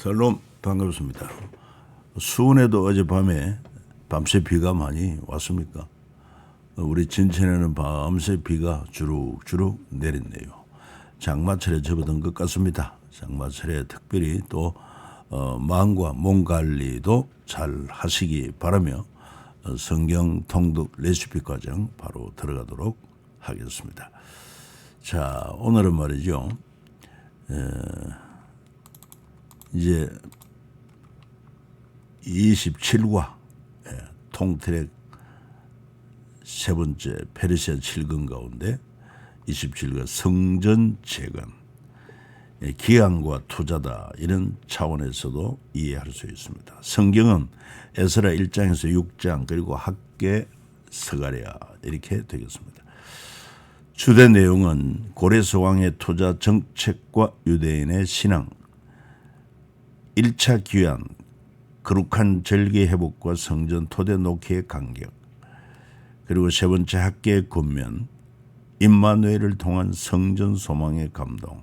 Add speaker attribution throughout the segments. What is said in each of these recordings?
Speaker 1: 샬롬 반갑습니다. 수원에도 어젯밤에 밤새 비가 많이 왔습니까? 우리 진천에는 밤새 비가 주룩주룩 내렸네요. 장마철에 접어든 것 같습니다. 장마철에 특별히 또 마음과 몸 관리도 잘 하시기 바라며 성경 통독 레시피 과정 바로 들어가도록 하겠습니다. 자, 오늘은 말이죠. 이제 27과 통트랙 세 번째 페르시아 7권 가운데 27과 성전 재건, 기한과 투자다, 이런 차원에서도 이해할 수 있습니다. 성경은 에스라 1장에서 6장 그리고 학개 스가랴 이렇게 되겠습니다. 주된 내용은 고레스 왕의 투자 정책과 유대인의 신앙, 1차 귀환, 거룩한 절기 회복과 성전 토대 놓기의 간격, 그리고 세 번째 학계의 권면, 임마누엘을 통한 성전 소망의 감동,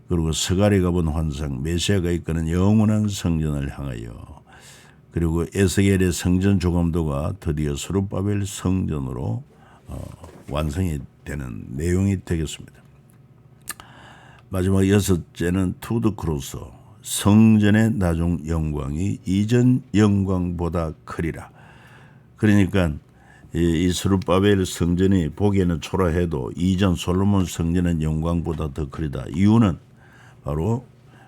Speaker 1: 그리고 스가랴가 본 환상, 메시아가 이끄는 영원한 성전을 향하여, 그리고 에스겔의 성전 조감도가 드디어 스룹바벨 성전으로 완성이 되는 내용이 되겠습니다. 마지막 여섯째는 투 더 크로스, 성전의 나중 영광이 이전 영광보다 크리라. 그러니까 이 스룹바벨 성전이 보기에는 초라해도 이전 솔로몬 성전의 영광보다 더 크리다. 이유는 바로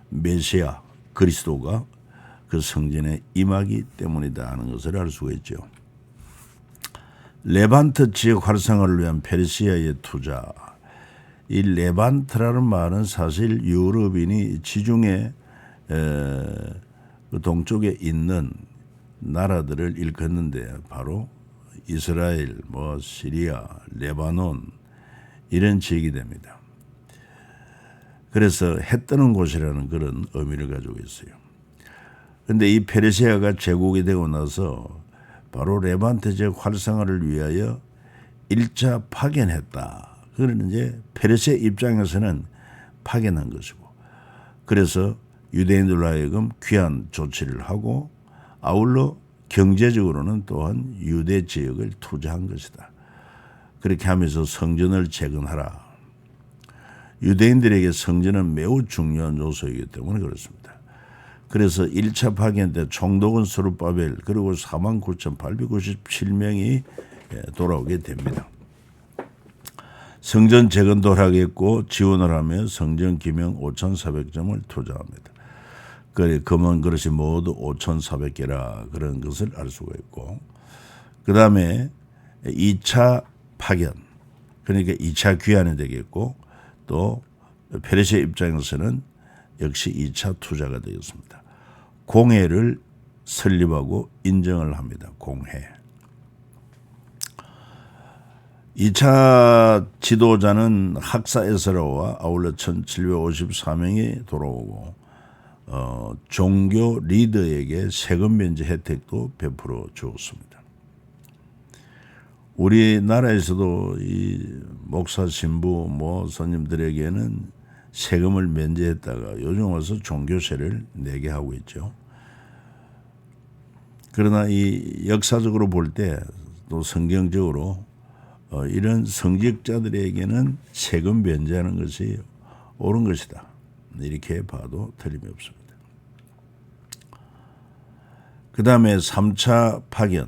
Speaker 1: 메시아 그리스도가 그 성전에 임하기 때문이다 하는 것을 알 수가 있죠. 레반트 지역 활성화를 위한 페르시아의 투자. 이 레반트라는 말은 사실 유럽인이 지중해 동쪽에 있는 나라들을 일컫는데 바로 이스라엘, 시리아, 레바논 이런 지역이 됩니다. 그래서 해 뜨는 곳이라는 그런 의미를 가지고 있어요. 그런데 이 페르시아가 제국이 되고 나서 바로 레반트 지역 활성화를 위하여 1차 파견했다. 그러는 이제 페르시아 입장에서는 파견한 것이고, 그래서 유대인들로 하여금 귀환 조치를 하고 아울러 경제적으로는 또한 유대 지역을 투자한 것이다. 그렇게 하면서 성전을 재건하라. 유대인들에게 성전은 매우 중요한 요소이기 때문에 그렇습니다. 그래서 1차 파견 때 총독은 스룹바벨 그리고 49,897명이 돌아오게 됩니다. 성전 재건도 하겠고 지원을 하며 성전 기명 5,400점을 투자합니다. 금은 그릇이 모두 5,400개라 그런 것을 알 수가 있고, 그 다음에 2차 파견, 그러니까 2차 귀환이 되겠고, 또 페르시아 입장에서는 역시 2차 투자가 되겠습니다. 공회를 설립하고 인정을 합니다. 공회. 2차 지도자는 학사 에스라와 아울러 1,754명이 돌아오고 종교 리더에게 세금 면제 혜택도 베풀어 주었습니다. 우리나라에서도 이 목사, 신부, 스님들에게는 세금을 면제했다가 요즘 와서 종교세를 내게 하고 있죠. 그러나 이 역사적으로 볼 때 또 성경적으로 이런 성직자들에게는 세금 면제하는 것이 옳은 것이다. 이렇게 봐도 틀림이 없습니다. 그 다음에 3차 파견.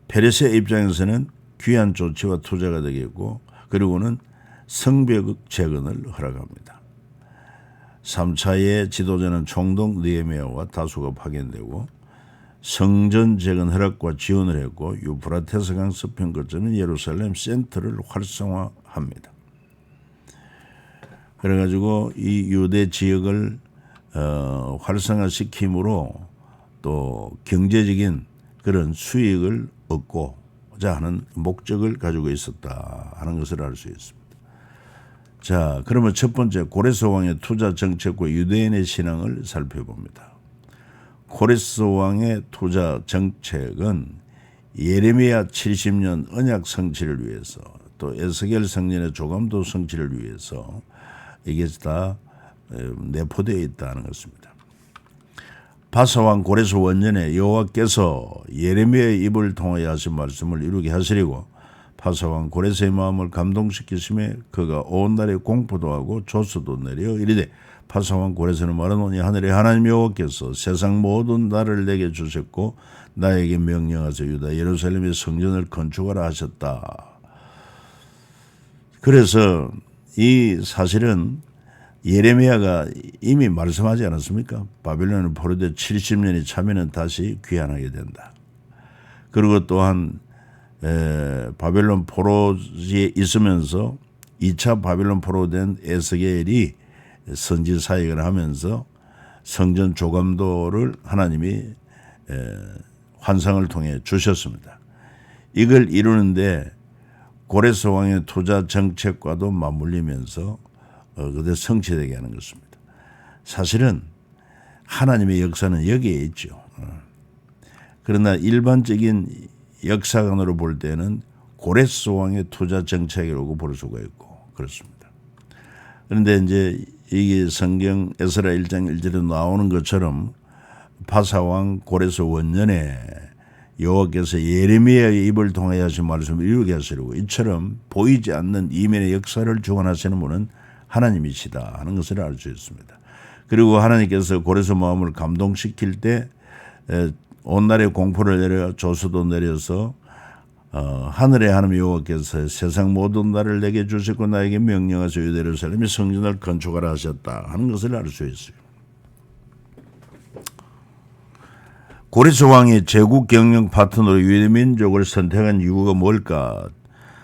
Speaker 1: 페르시아 입장에서는 귀환 조치와 투자가 되겠고, 그리고는 성벽 재건을 허락합니다. 3차의 지도자는 총독 느헤미야와 다수가 파견되고 성전 재건 허락과 지원을 했고, 유프라테스강 서편 거점인 예루살렘 센터를 활성화합니다. 그래가지고 이 유대 지역을 활성화시킴으로 또 경제적인 그런 수익을 얻고자 하는 목적을 가지고 있었다 하는 것을 알 수 있습니다. 자, 그러면 첫 번째 고레스 왕의 투자 정책과 유대인의 신앙을 살펴봅니다. 고레스 왕의 투자 정책은 예레미야 70년 언약 성취를 위해서, 또 에스겔 성전의 조감도 성취를 위해서 이게 다 내포되어 있다는 것입니다. 바사왕 고레스 원년에 여호와께서 예레미야의 입을 통하여 하신 말씀을 이루게 하시리고 바사왕 고레스의 마음을 감동시키심에 그가 온 날에 공포도 하고 조소도 내려 이르되 바사왕 고레스는 말하노니 하늘의 하나님 여호와께서 세상 모든 나라를 내게 주셨고 나에게 명령하사 유다 예루살렘의 성전을 건축하라 하셨다. 그래서 이 사실은 예레미야가 이미 말씀하지 않았습니까? 바벨론을 포로되 70년이 차면은 다시 귀환하게 된다. 그리고 또한 바벨론 포로지에 있으면서 2차 바벨론 포로된 에스겔이 선지 사역을 하면서 성전 조감도를 하나님이 환상을 통해 주셨습니다. 이걸 이루는데 고레스 왕의 투자 정책과도 맞물리면서 그대 성취되게 하는 것입니다. 사실은 하나님의 역사는 여기에 있죠. 그러나 일반적인 역사관으로 볼 때는 고레스 왕의 투자 정책이라고 볼 수가 있고 그렇습니다. 그런데 이제 이게 성경 에스라 1장 1절에 나오는 것처럼 바사왕 고레스 원년에 여호와께서 예레미야의 입을 통하여 하신 말씀을 이루게 하시려고 이처럼 보이지 않는 이면의 역사를 주관하시는 분은 하나님이시다 하는 것을 알 수 있습니다. 그리고 하나님께서 고레스 마음을 감동시킬 때 온 날에 공포를 내려 조수도 내려서 하늘의 하나님 여호와께서 세상 모든 나라를 내게 주셨고 나에게 명령하사 유다 예루살렘의 성전을 건축하라 하셨다 하는 것을 알 수 있어요. 고레스 왕이 제국 경영 파트너로 유대 민족을 선택한 이유가 뭘까?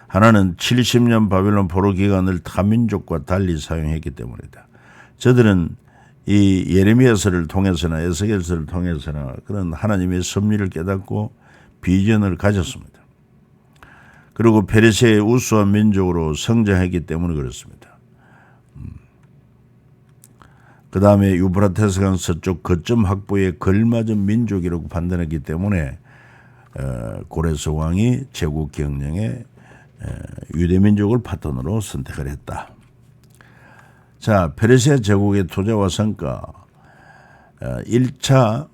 Speaker 1: 하나는 70년 바벨론 포로 기간을 타민족과 달리 사용했기 때문이다. 저들은 이 예레미야서를 통해서나 에스겔서를 통해서나 그런 하나님의 섭리를 깨닫고 비전을 가졌습니다. 그리고 페르시아의 우수한 민족으로 성장했기 때문에 그렇습니다. 그 다음에 유브라테스 강 서쪽 거점 확보에 걸맞은 민족이라고 판단했기 때문에 고레스 왕이 제국 경영에 유대 민족을 파트너로 선택을 했다. 자, 페르시아 제국의 투자와 성과 1차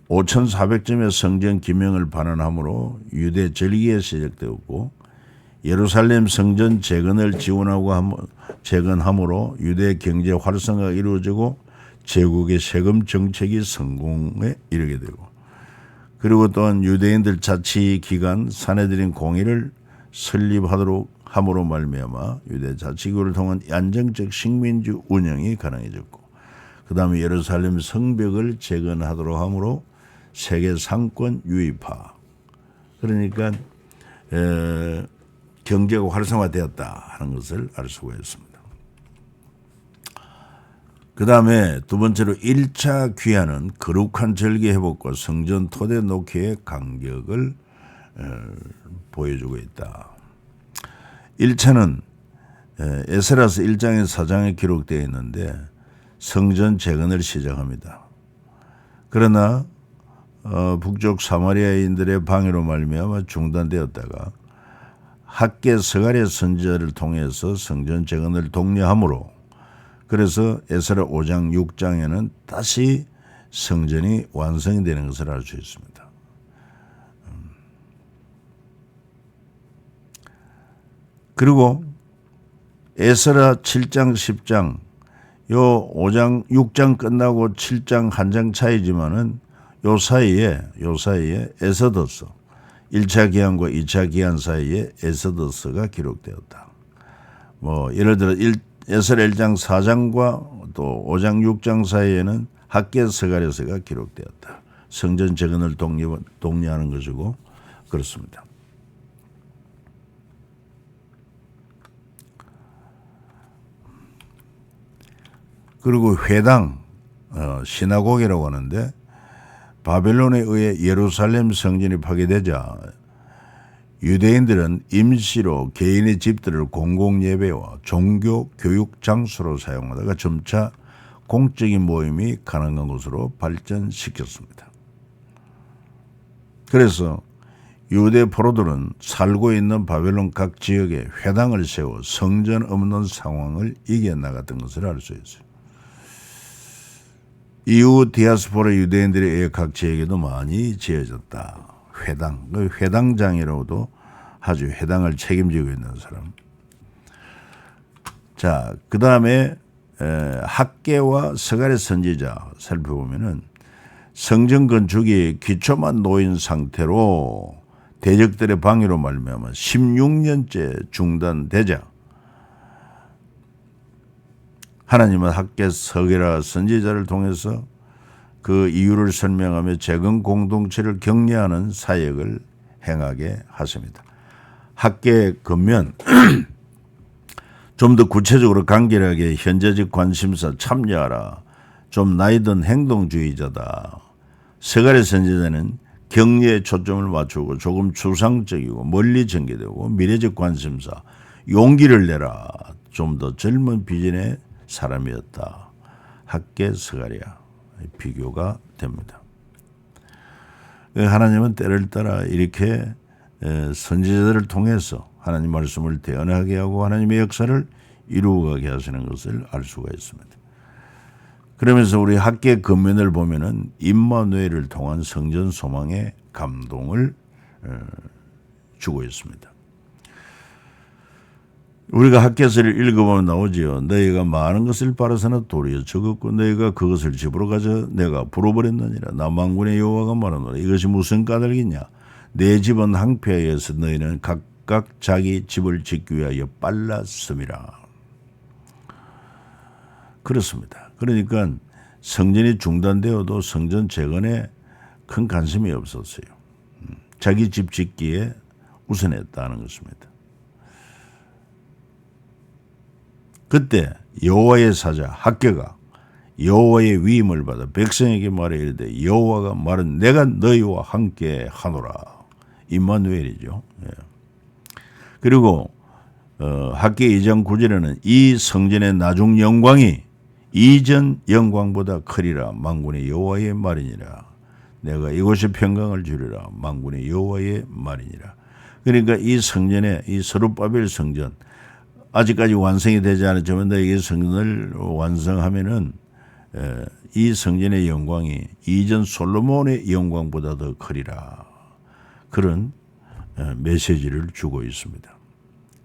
Speaker 1: 5,400점의 성전 기명을 반환함으로 유대 절기에 시작되었고 예루살렘 성전 재건을 재건함으로 유대 경제 활성화가 이루어지고 제국의 세금 정책이 성공에 이르게 되고 그리고 또한 유대인들 자치 기관 사내들인 공의를 설립하도록 함으로 말미암아 유대 자치구를 통한 안정적 식민지 운영이 가능해졌고 그 다음에 예루살렘 성벽을 재건하도록 함으로 세계 상권 유입화 그러니까 경제가 활성화되었다 하는 것을 알 수가 있습니다. 그 다음에 두 번째로 1차 귀환은 거룩한 절기 회복과 성전 토대 놓기의 간격을 보여주고 있다. 1차는 에스라서 1장의 4장에 기록되어 있는데 성전 재건을 시작합니다. 그러나 북쪽 사마리아인들의 방해로 말미암아 중단되었다가 학계 스가랴 선지자를 통해서 성전 재건을 독려함으로 그래서 에스라 5장 6장에는 다시 성전이 완성이 되는 것을 알 수 있습니다. 그리고 에스라 7장 10장 요 5장 6장 끝나고 7장 한 장 차이지만은 요 사이에 에서더서 1차 기한과 2차 기한 사이에 에서더서가 기록되었다. 뭐 예를 들어 에스라 1장 4장과 또 5장 6장 사이에는 학계 스가랴서가 기록되었다. 성전 재건을 독려하는 것이고 그렇습니다. 그리고 회당, 시나고게라고 하는데 바벨론에 의해 예루살렘 성전이 파괴되자 유대인들은 임시로 개인의 집들을 공공예배와 종교 교육 장소로 사용하다가 점차 공적인 모임이 가능한 곳으로 발전시켰습니다. 그래서 유대 포로들은 살고 있는 바벨론 각 지역에 회당을 세워 성전 없는 상황을 이겨나갔던 것을 알 수 있어요. 이후 디아스포라 유대인들에 의해 각 지역에도 많이 지어졌다. 회당, 회당장이라고도 하죠. 회당을 책임지고 있는 사람. 자, 그 다음에 학계와 스가랴 선지자 살펴보면은 성전 건축이 기초만 놓인 상태로 대적들의 방해로 말미암아 16년째 중단되자 하나님은 학계, 스가랴 선지자를 통해서 그 이유를 설명하며 재건 공동체를 격려하는 사역을 행하게 하십니다. 학계 건면 좀 더 구체적으로 간결하게 현재적 관심사 참여하라. 좀 나이든 행동주의자다. 스가랴 선지자는 격려에 초점을 맞추고 조금 추상적이고 멀리 전개되고 미래적 관심사, 용기를 내라. 좀 더 젊은 비전의 사람이었다. 학계, 스가랴 비교가 됩니다. 하나님은 때를 따라 이렇게 선지자들을 통해서 하나님 말씀을 대언하게 하고 하나님의 역사를 이루어가게 하시는 것을 알 수가 있습니다. 그러면서 우리 학계 근면을 보면은 임마누엘을 통한 성전 소망의 감동을 주고 있습니다. 우리가 학계서를 읽어보면 나오지요. 너희가 많은 것을 바라서는 도리어 적었고 너희가 그것을 집으로 가져 내가 불어버렸느니라. 나 만군의 여호와가 말하노라. 이것이 무슨 까닭이냐. 내 집은 항폐하여서 너희는 각각 자기 집을 짓기 위하여 빨랐음이라. 그렇습니다. 그러니까 성전이 중단되어도 성전 재건에 큰 관심이 없었어요. 자기 집 짓기에 우선했다는 것입니다. 그때 여호와의 사자 학계가 여호와의 위임을 받아 백성에게 말해 이르되 여호와가 말은 내가 너희와 함께 하노라. 임마누엘이죠. 예. 그리고 학계 2장 9절에는 이 성전의 나중 영광이 이전 영광보다 크리라. 만군의 여호와의 말이니라. 내가 이곳에 평강을 주리라. 만군의 여호와의 말이니라. 그러니까 이 성전에 이 스룹바벨 성전 아직까지 완성이 되지 않았지만 너에게 성전을 완성하면은 이 성전의 영광이 이전 솔로몬의 영광보다 더 크리라. 그런 메시지를 주고 있습니다.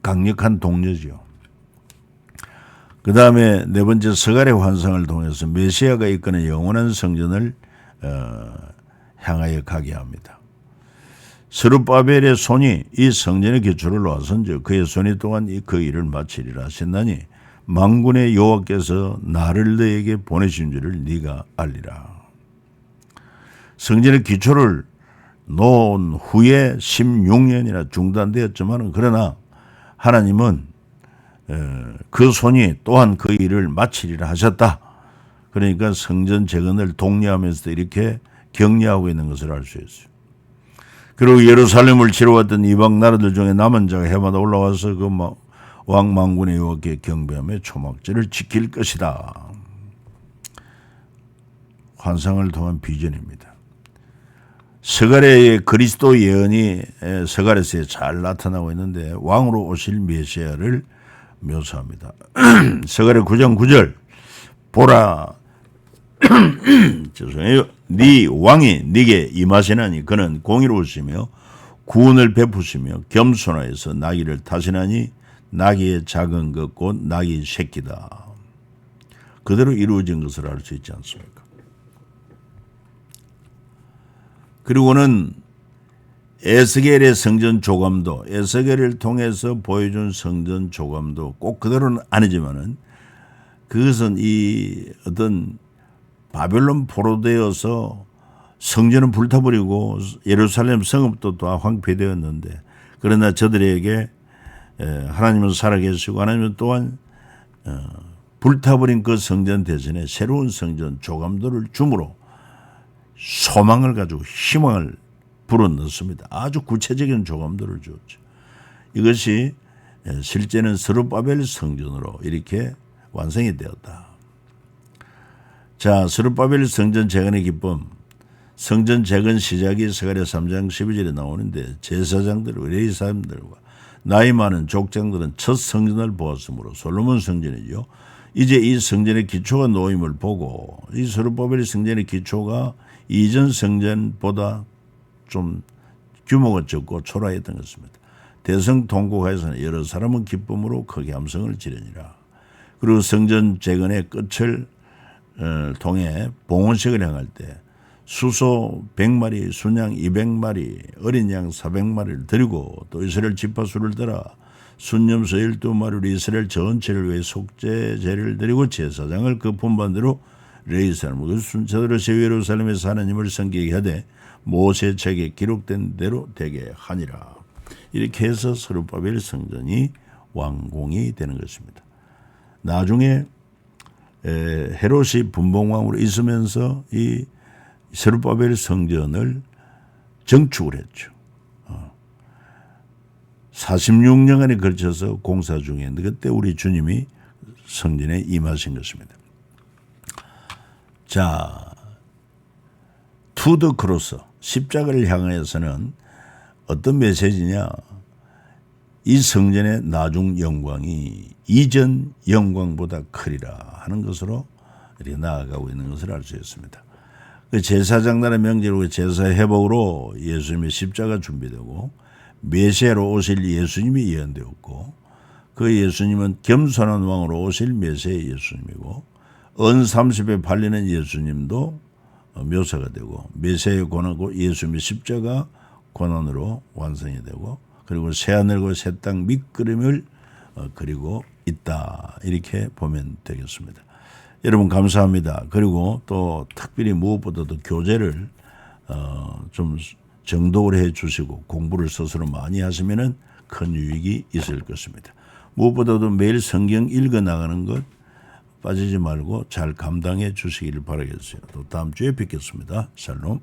Speaker 1: 강력한 동료죠. 그 다음에 네 번째 스가랴 환상을 통해서 메시아가 이끄는 영원한 성전을 향하여 가게 합니다. 스룹바벨의 손이 이 성전의 기초를 놓아선즉 그의 손이 또한 그 일을 마치리라 하셨나니 만군의 여호와께서 나를 너에게 보내신 줄을 네가 알리라. 성전의 기초를 놓은 후에 16년이나 중단되었지만 그러나 하나님은 그 손이 또한 그 일을 마치리라 하셨다. 그러니까 성전 재건을 독려하면서도 이렇게 격려하고 있는 것을 알 수 있어요. 그리고 예루살렘을 치러왔던 이방 나라들 중에 남은 자가 해마다 올라와서 그 왕 만군의 여호와께 경배하며 초막절을 지킬 것이다. 환상을 통한 비전입니다. 스가랴의 그리스도 예언이 스가랴서에 잘 나타나고 있는데 왕으로 오실 메시아를 묘사합니다. 스가랴 9장 9절 보라 죄송해요. 네 왕이 네게 임하시나니 그는 공의로우시며 구원을 베푸시며 겸손하여서 나귀를 타시나니 나귀의 작은 것 곧 나귀 새끼다. 그대로 이루어진 것을 알 수 있지 않습니까? 그리고는 에스겔의 성전 조감도 에스겔을 통해서 보여준 성전 조감도 꼭 그대로는 아니지만은 그것은 이 어떤 바벨론 포로되어서 성전은 불타버리고 예루살렘 성읍도 다 황폐되었는데 그러나 저들에게 하나님은 살아계시고 하나님은 또한 불타버린 그 성전 대신에 새로운 성전 조감도를 줌으로 소망을 가지고 희망을 불어넣습니다. 아주 구체적인 조감도를 주었죠. 이것이 실제는 스룹바벨 성전으로 이렇게 완성이 되었다. 자, 스룹바벨 성전 재건의 기쁨. 성전 재건 시작이 스가랴 3장 12절에 나오는데 제사장들, 의뢰의 사람들과 나이 많은 족장들은 첫 성전을 보았으므로 솔로몬 성전이죠. 이제 이 성전의 기초가 놓임을 보고 이 스룹바벨 성전의 기초가 이전 성전보다 좀 규모가 적고 초라했던 것입니다. 대성통곡하에서는 여러 사람은 기쁨으로 크게 함성을 지르니라. 그리고 성전 재건의 끝을 통해 봉헌식을 행할 때 수소 100마리, 순양 200마리, 어린 양 400마리를 드리고 또 이스라엘 지파수를 따라 순염소 12마리로 이스라엘 전체를 위해 속죄제를 드리고 제사장을 그 분반대로 레위사람 그 순서대로 예루살렘에서 하나님을 섬기게 하되 모세 책에 기록된 대로 되게 하니라. 이렇게 해서 스룹바벨 성전이 완공이 되는 것입니다. 나중에 헤롯이 분봉왕으로 있으면서 이 스룹바벨 성전을 정축을 했죠. 46년간에 걸쳐서 공사 중이었는데 그때 우리 주님이 성전에 임하신 것입니다. 자, 투 더 크로스, 십자가를 향하여서는 어떤 메시지냐? 이 성전의 나중 영광이 이전 영광보다 크리라 하는 것으로 이렇게 나아가고 있는 것을 알 수 있습니다. 그 제사장단의 명제로 제사 회복으로 예수님의 십자가 준비되고 메시아로 오실 예수님이 예언되었고 그 예수님은 겸손한 왕으로 오실 메시아 예수님이고 은 30에 팔리는 예수님도 묘사가 되고 메시아의 고난고 예수님의 십자가 고난으로 완성이 되고 그리고 새하늘과 새 땅 밑그림을 그리고 있다. 이렇게 보면 되겠습니다. 여러분 감사합니다. 그리고 또 특별히 무엇보다도 교재를 좀 정독을 해 주시고 공부를 스스로 많이 하시면 큰 유익이 있을 것입니다. 무엇보다도 매일 성경 읽어 나가는 것 빠지지 말고 잘 감당해 주시기를 바라겠어요. 또 다음 주에 뵙겠습니다. 샬롬.